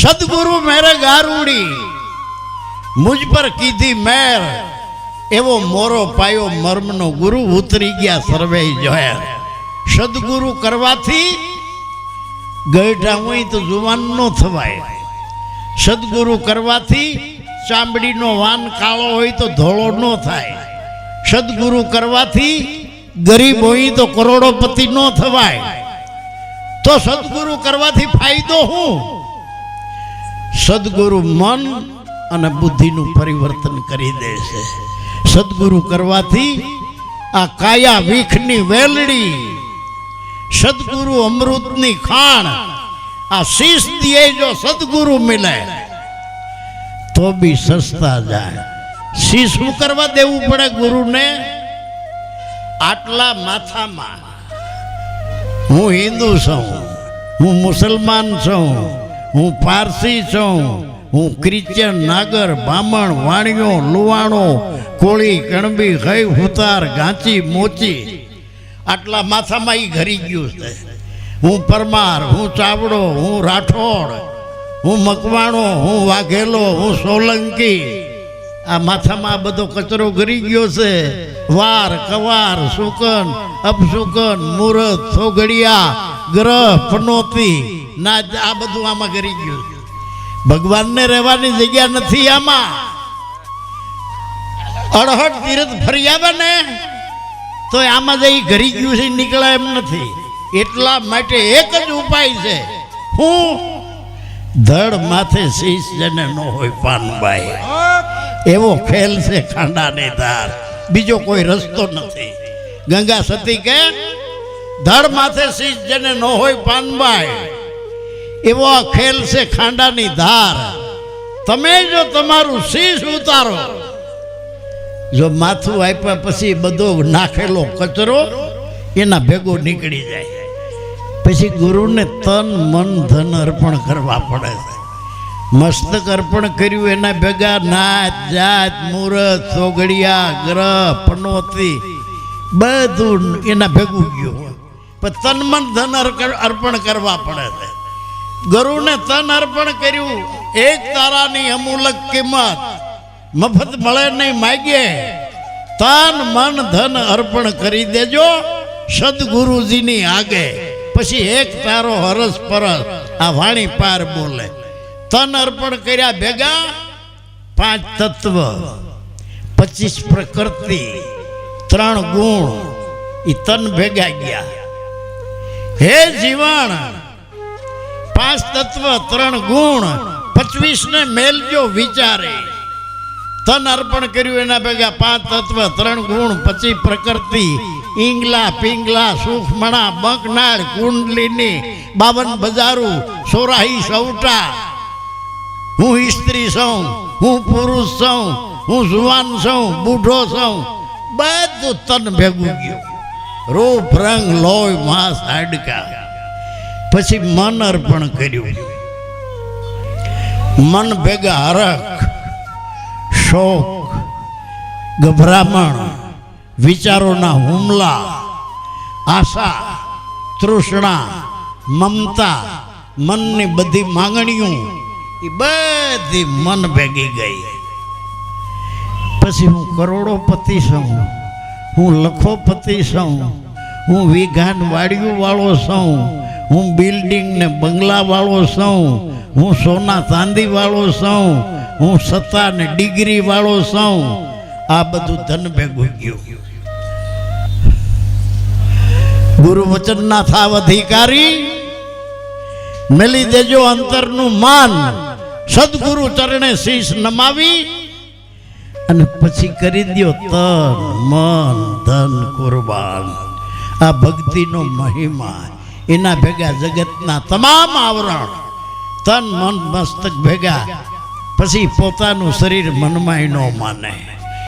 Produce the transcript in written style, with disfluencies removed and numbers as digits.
સદગુરુ મેરે ગારુડી મુझ પર કીધી મેર, એવો મોરો પાયો મર્મનો ગુરુ ઉતરી ગયા સર્વે જોયા। સદગુરુ કરવાથી ગઈઢા હોય તો જુવાન નો થવાય, સદગુરુ કરવાથી ચામડીનો વાન કાળો હોય તો ધોળો ન થાય, સદગુરુ કરવાથી ગરીબ હોય તો કરોડોપતિ ન થવાય। તો સદગુરુ કરવાથી ફાયદો શું? સદગુરુ મન અને બુદ્ધિનું પરિવર્તન કરી દે છે। સદગુરુ કરવાથી આ કાયા વિખની વેલડી, સદગુરુ અમૃતની ખાણ, આ શીશ દિયે જો સદગુરુ મિલે તો બી સસ્તા જાય। શીશ શું કરવા દેવું પડે ગુરુને? આટલા માથામાં હું હિન્દુ છું, હું મુસલમાન છું, હું પારસી છું, હું ક્રિશ્ચન, નાગર, બ્રાહ્મણ, વાણિયો, લુવાણો, કોળી, કણબી, ખઈ, હુતાર, ગાંચી, મોચી, આટલા માથામાં એ ઘરી ગયું છે। હું પરમાર, હું ચાવડો, હું રાઠોડ, હું મકવાણો, હું વાઘેલો, હું સોલંકી, આ માથામાં આ બધો કચરો ઘરી ગયો છે। વાર, કવાર, શુકન, અપશુકન, મુહૂર્ત, સોગડિયા, ગ્રહ, પનોતી ના, આ બધું આમાં ઘરી ગયું છે। ભગવાનને રહેવાની જગ્યા નથી આમાં। અડહટ તીરથ ફરી આવે ને તો આમાં જઈ ઘરી ગયું છે, નીકળે એમ નથી। એટલા માટે એક જ ઉપાય છે, હું ધડ માથે શીશ જેને ન હોય પાનબાઈ, એવો ખેલ છે ખાંડાની ધાર, બીજો કોઈ રસ્તો નથી। ગંગા સતી કે ધડ માથે શીશ જેને ન હોય પાનબાઈ, એવો આ ખેલ છે ખાંડાની ધાર। તમે જો તમારું શીશ ઉતારો, જો માથું આપ્યા પછી બધો નાખેલો કચરો એના ભેગો નીકળી જાય, પછી ગુરુને તન મન ધન અર્પણ કરવા પડે છે। મસ્તક અર્પણ કર્યું એના ભેગા નાચ જાત મુહૂર્ત સોગડિયા ગ્રહ પનોતી બધું એના ભેગું ગયું, પણ તન મન ધન અર્પણ કરવા પડે છે। ગુરુને તન અર્પણ કર્યું, એક તારાની અમૂલક કિંમત મફત મળે નહીં, માગે તન મન ધન અર્પણ કરી દેજો સદગુરુજીની આગે, પછી એક તારો હરસ પરસ આ વાણી પાર બોલે। તન અર્પણ કર્યા ભેગા 5 તત્વ, 25 પ્રકૃતિ, 3 ગુણ, એ તન ભેગા ગયા। હે જીવન, 5 તત્વ 3 ગુણ 25 ને મેલજો વિચારે। તન અર્પણ કર્યું એના ભેગા 5 તત્વ 3 ગુણ 25 પ્રકૃતિ, ઈંગલા પિંગલા સુખમણા બંકનાળ કુંડલીની 52 બજારું 84 સૌટા, હું સ્ત્રી છું, હું પુરુષ છું, હું જુવાન છું, બુઢો છું, બધું તન ભેગું ગયું, રૂપ રંગ લોહી માંસ હાડકા। પછી મન અર્પણ કર્યું, મન ભેગા હરખ, શોક, ગભરામણ, વિચારોના હુમલા, આશા, તૃષ્ણા, મમતા, મનની બધી માંગણીઓ એ બધી મન ભેગી ગઈ। પછી હું કરોડોપતિ છું, હું લખોપતિ છું, હું વિઘાન વાડિયું વાળો છું, હું બિલ્ડિંગ ને બંગલા વાળો છું, હું સોના ચાંદી વાળો છું, હું સત્તા ને ડિગ્રી વાળો છું, આ બધું ધન ભેગું ગયું। ગુરુ વચન ના થાવ અધિકારી, મેલી દેજો અંતરનું માન, સદગુરુ ચરણે શીશ નમાવી અને પછી કરી દો તન મન ધન કુરબાન। આ ભક્તિનો મહિમા, એના ભેગા જગતના તમામ આવરણ, તન મન મસ્તક ભેગા, પછી પોતાનું શરીર મનમાં ન માને।